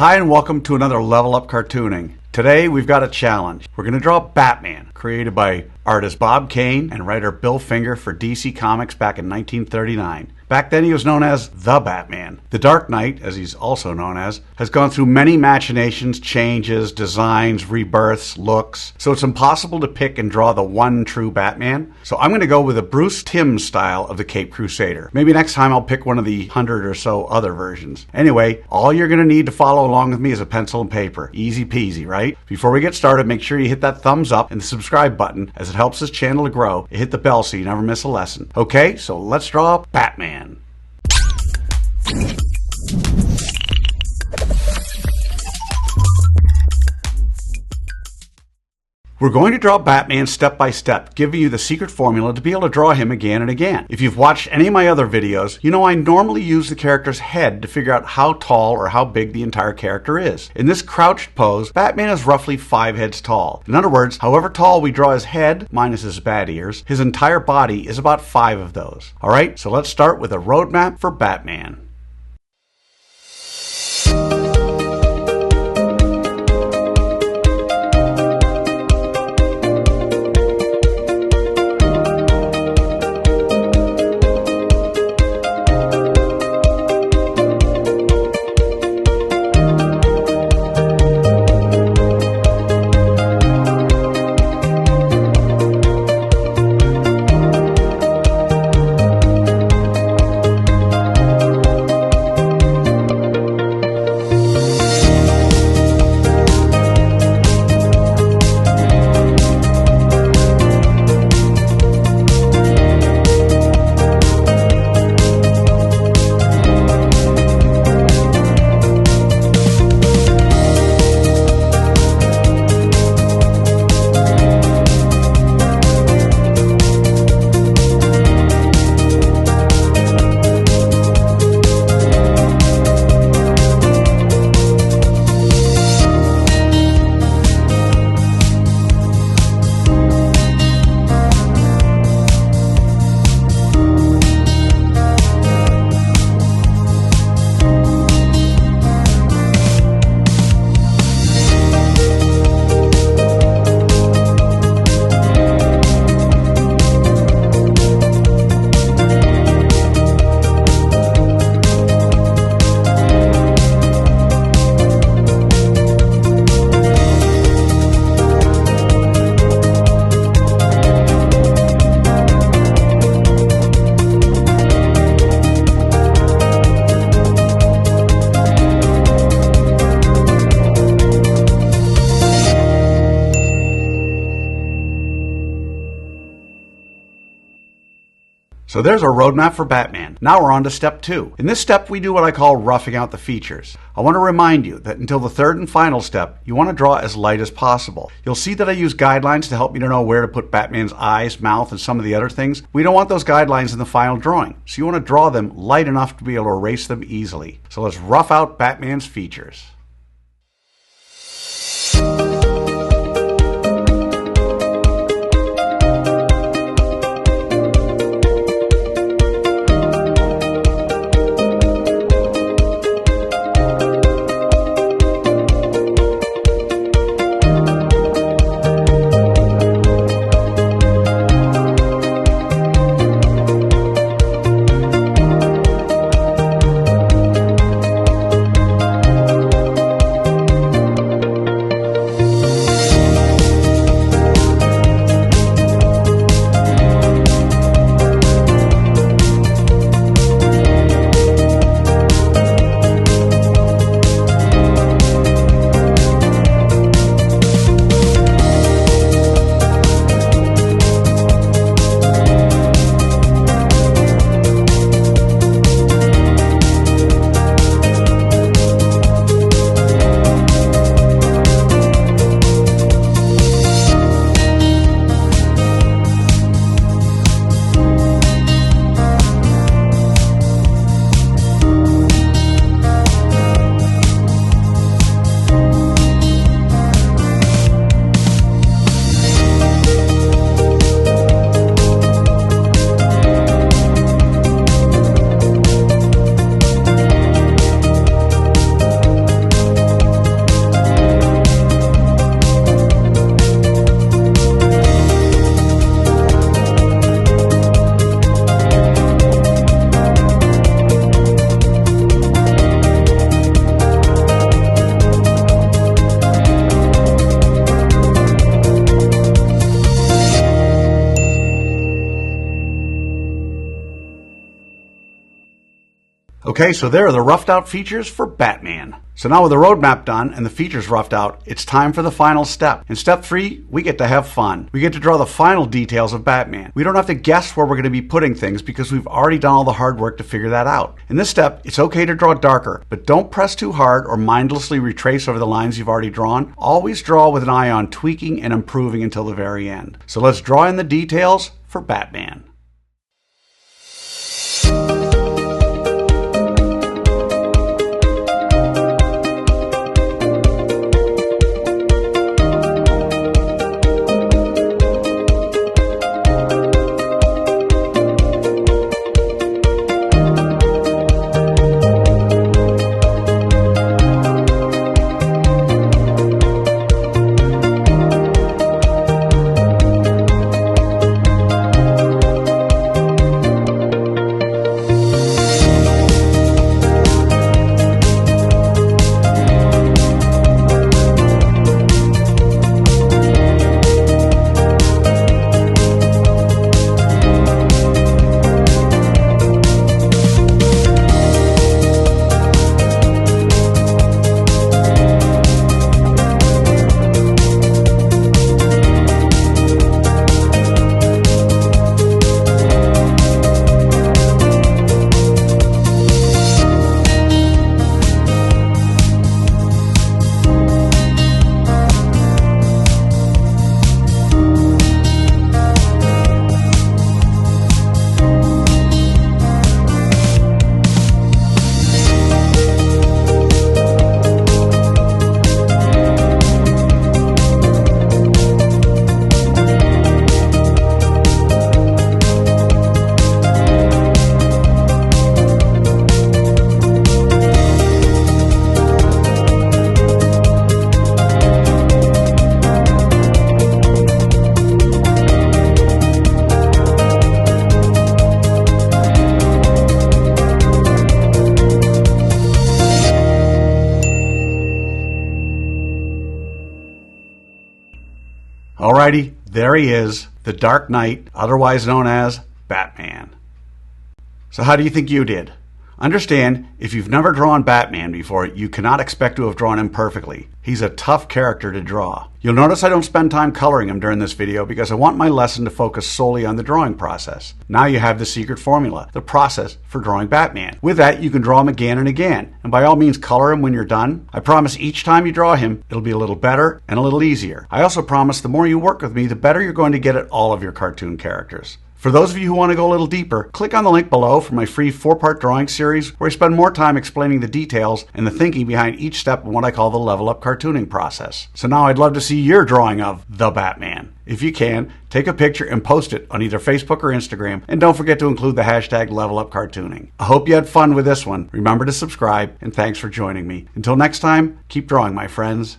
Hi and welcome to another Level Up Cartooning. Today we've got a challenge. We're going to draw Batman, created by artist Bob Kane and writer Bill Finger for DC Comics back in 1939. Back then he was known as The Batman. The Dark Knight, as he's also known as, has gone through many machinations, changes, designs, rebirths, looks, so it's impossible to pick and draw the one true Batman. So I'm going to go with a Bruce Timm style of the Caped Crusader. Maybe next time I'll pick one of the 100 or so other versions. Anyway, all you're going to need to follow along with me is a pencil and paper. Easy peasy, right? Before we get started, make sure you hit that thumbs up and the subscribe button as it helps this channel to grow. And hit the bell so you never miss a lesson. Okay, so let's draw Batman. We're going to draw Batman step by step, giving you the secret formula to be able to draw him again and again. If you've watched any of my other videos, you know I normally use the character's head to figure out how tall or how big the entire character is. In this crouched pose, Batman is roughly 5 heads tall. In other words, however tall we draw his head, minus his bad ears, his entire body is about 5 of those. Alright, so let's start with a roadmap for Batman. So there's our roadmap for Batman. Now we're on to step 2. In this step, we do what I call roughing out the features. I want to remind you that until the third and final step, you want to draw as light as possible. You'll see that I use guidelines to help me to know where to put Batman's eyes, mouth, and some of the other things. We don't want those guidelines in the final drawing, so you want to draw them light enough to be able to erase them easily. So let's rough out Batman's features. Okay, so there are the roughed out features for Batman. So now with the roadmap done and the features roughed out, it's time for the final step. In step 3, we get to have fun. We get to draw the final details of Batman. We don't have to guess where we're going to be putting things because we've already done all the hard work to figure that out. In this step, it's okay to draw darker, but don't press too hard or mindlessly retrace over the lines you've already drawn. Always draw with an eye on tweaking and improving until the very end. So let's draw in the details for Batman. Alrighty, there he is, the Dark Knight, otherwise known as Batman. So how do you think you did? Understand, if you've never drawn Batman before, you cannot expect to have drawn him perfectly. He's a tough character to draw. You'll notice I don't spend time coloring him during this video because I want my lesson to focus solely on the drawing process. Now you have the secret formula, the process for drawing Batman. With that, you can draw him again and again, and by all means color him when you're done. I promise each time you draw him, it'll be a little better and a little easier. I also promise the more you work with me, the better you're going to get at all of your cartoon characters. For those of you who want to go a little deeper, click on the link below for my free 4-part drawing series where I spend more time explaining the details and the thinking behind each step of what I call the level up cartooning process. So now I'd love to see your drawing of the Batman. If you can, take a picture and post it on either Facebook or Instagram, and don't forget to include the hashtag #LevelUpCartooning. I hope you had fun with this one. Remember to subscribe, and thanks for joining me. Until next time, keep drawing, my friends.